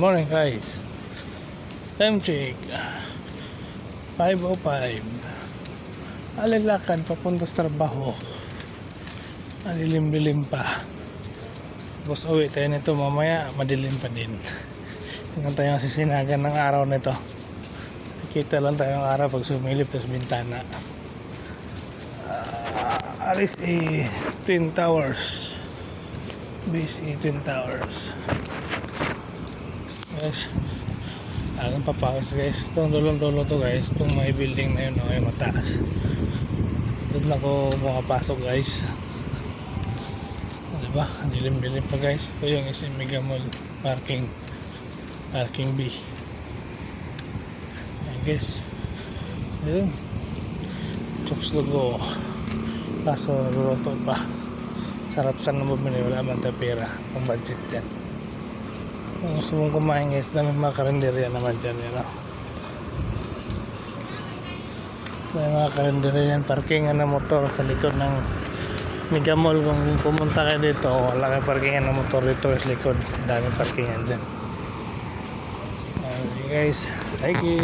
morning guys. Time check 5:05. Alalakad papunta sa trabaho. Madilim-dilim pa. Tapos uwi tayo nito mamaya, madilim pa din. Tingnan tayo ang sisinagan ng araw nito. Kita lang tayo ng araw pag sumilip sa bintana. RSA Twin Towers. BSE Twin Towers. Guys, agang papakos guys. Itong lulong-lulong to guys. Itong may building na yun, okay, mataas. Doon na ako makapasok guys. Diba? Dilim-dilim pa guys. Ito yung SM Mega Mall parking B. Ayan guys. Ayun. Chokes to go. Kaso luluto pa. Sarap sana bumili, wala man tayo pera kung budget yan. Kung gusto mong kumain guys, dami mga karinderya naman dyan, you know? May mga karinderya yan, parkingan ng motor sa likod ng Mega Mall. Kung pumunta kayo dito, wala kayo parkingan ng motor dito sa likod, dami parkingan dyan. Okay guys, thank you.